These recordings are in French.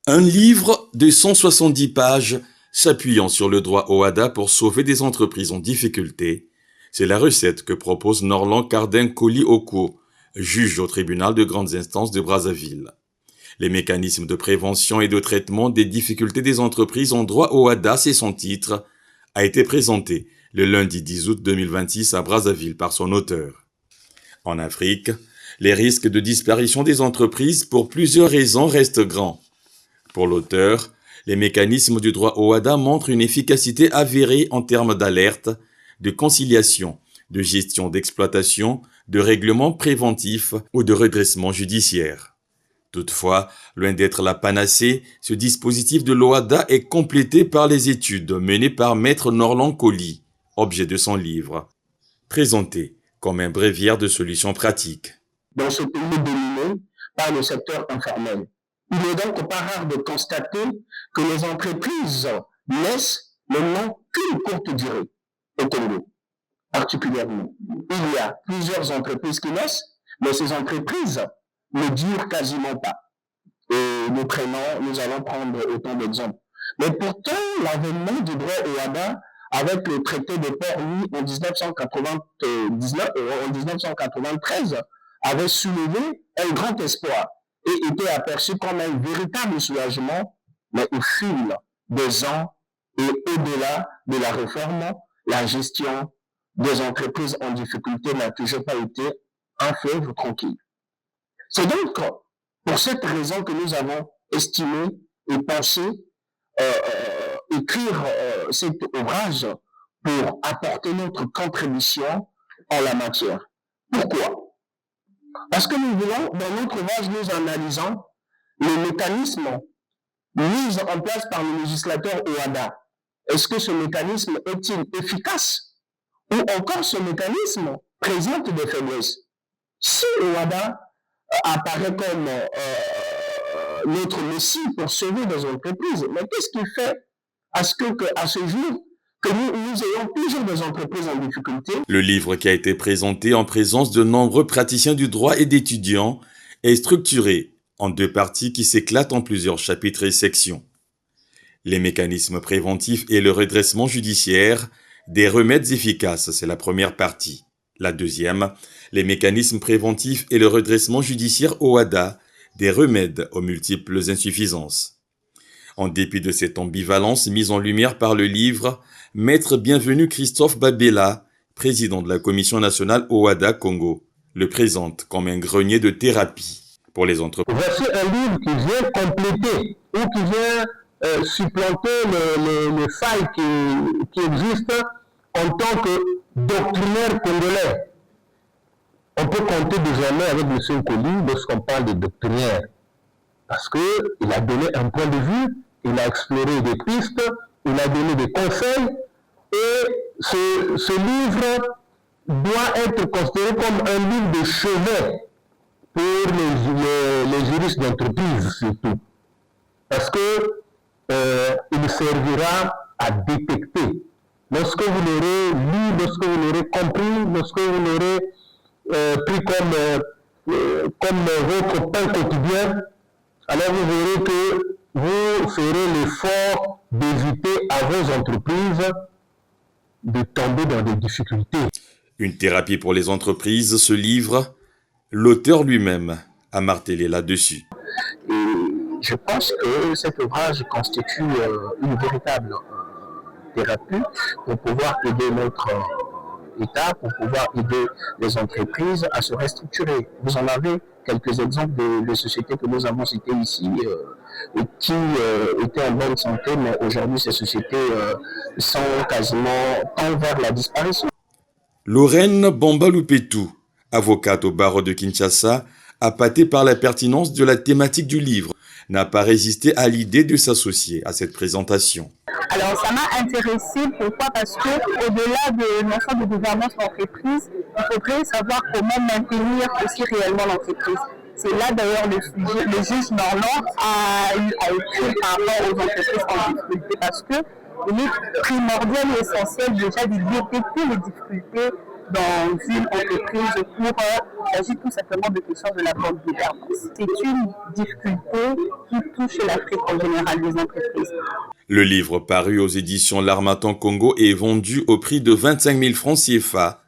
Un livre de 170 pages s'appuyant sur le droit OHADA pour sauver des entreprises en difficulté, c'est la recette que propose Norlan Cardin-Colli-Oko, juge au tribunal de grandes instances de Brazzaville. Les mécanismes de prévention et de traitement des difficultés des entreprises en droit OHADA, c'est son titre, a été présenté le lundi 10 août 2026 à Brazzaville par son auteur. En Afrique, les risques de disparition des entreprises pour plusieurs raisons restent grands. Pour l'auteur, les mécanismes du droit OHADA montrent une efficacité avérée en termes d'alerte, de conciliation, de gestion d'exploitation, de règlement préventif ou de redressement judiciaire. Toutefois, loin d'être la panacée, ce dispositif de l'OHADA est complété par les études menées par Maître Norlan Colli, objet de son livre, présenté comme un bréviaire de solutions pratiques. Dans ce pays dominé par le secteur informel, il est donc pas rare de constater que les entreprises naissent maintenant qu'une courte durée au Congo, particulièrement. Il y a plusieurs entreprises qui naissent, mais ces entreprises ne durent quasiment pas. Et nous allons prendre autant d'exemples. Mais pourtant, l'avènement du droit OHADA avec le traité de Port-Louis en 1993 avait soulevé un grand espoir et était aperçu comme un véritable soulagement, mais au fil des ans et au-delà de la réforme, la gestion des entreprises en difficulté n'a toujours pas été un fleuve tranquille. C'est donc pour cette raison que nous avons estimé et pensé écrire cet ouvrage pour apporter notre contribution en la matière. Pourquoi? Parce que nous voulons, dans notre ouvrage, nous analysons les mécanismes mis en place par le législateur OHADA. Est-ce que ce mécanisme est-il efficace? Ou encore ce mécanisme présente des faiblesses? Si OHADA apparaît comme notre messie pour sauver des entreprises, mais qu'est-ce qui fait à ce jour que nous ayons toujours des entreprises en difficulté? Le livre, qui a été présenté en présence de nombreux praticiens du droit et d'étudiants, est structuré en deux parties qui s'éclatent en plusieurs chapitres et sections. Les mécanismes préventifs et le redressement judiciaire, des remèdes efficaces, c'est la première partie. La deuxième, les mécanismes préventifs et le redressement judiciaire OHADA, des remèdes aux multiples insuffisances. En dépit de cette ambivalence mise en lumière par le livre, Maître Bienvenu Christophe Babela, président de la Commission nationale OHADA Congo, le présente comme un grenier de thérapie pour les entreprises. Voici un livre qui vient compléter ou qui vient supplanter les failles qui existent en tant que doctrinaire congolais. On peut compter désormais avec M. Colli lorsqu'on parle de doctrinaire, parce qu'il a donné un point de vue, il a exploré des pistes, il a donné des conseils, et ce livre doit être considéré comme un livre de chevet pour les juristes d'entreprise surtout, parce que il servira à détecter. Lorsque vous l'aurez lu, lorsque vous l'aurez compris, lorsque vous l'aurez pris comme votre pain quotidien, alors vous verrez que vous ferez l'effort d'éviter à vos entreprises de tomber dans des difficultés. Une thérapie pour les entreprises, ce livre, l'auteur lui-même a martelé là-dessus. Et je pense que cet ouvrage constitue une véritable thérapie pour pouvoir aider notre État, pour pouvoir aider les entreprises à se restructurer. Vous en avez quelques exemples de sociétés que nous avons citées ici qui étaient en bonne santé, mais aujourd'hui ces sociétés sont quasiment tendent vers la disparition. Lorraine Bambaloupetou, avocate au barreau de Kinshasa, appâtée par la pertinence de la thématique du livre, n'a pas résisté à l'idée de s'associer à cette présentation. Alors ça m'a intéressée, pourquoi? Parce que au-delà de notion de gouvernance d'entreprise, il faudrait savoir comment maintenir aussi réellement l'entreprise. C'est là d'ailleurs le juge Norlan a écrit par rapport aux entreprises en difficulté, parce que il est primordial et essentiel déjà de détecter les difficultés dans une entreprise pour, il s'agit tout simplement de questions de la bonne gouvernance. C'est une difficulté qui touche l'Afrique en général des entreprises. Le livre paru aux éditions L'Harmattan Congo est vendu au prix de 25 000 francs CFA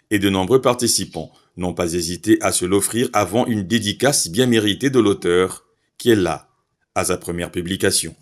et de nombreux participants n'ont pas hésité à se l'offrir avant une dédicace bien méritée de l'auteur qui est là à sa première publication.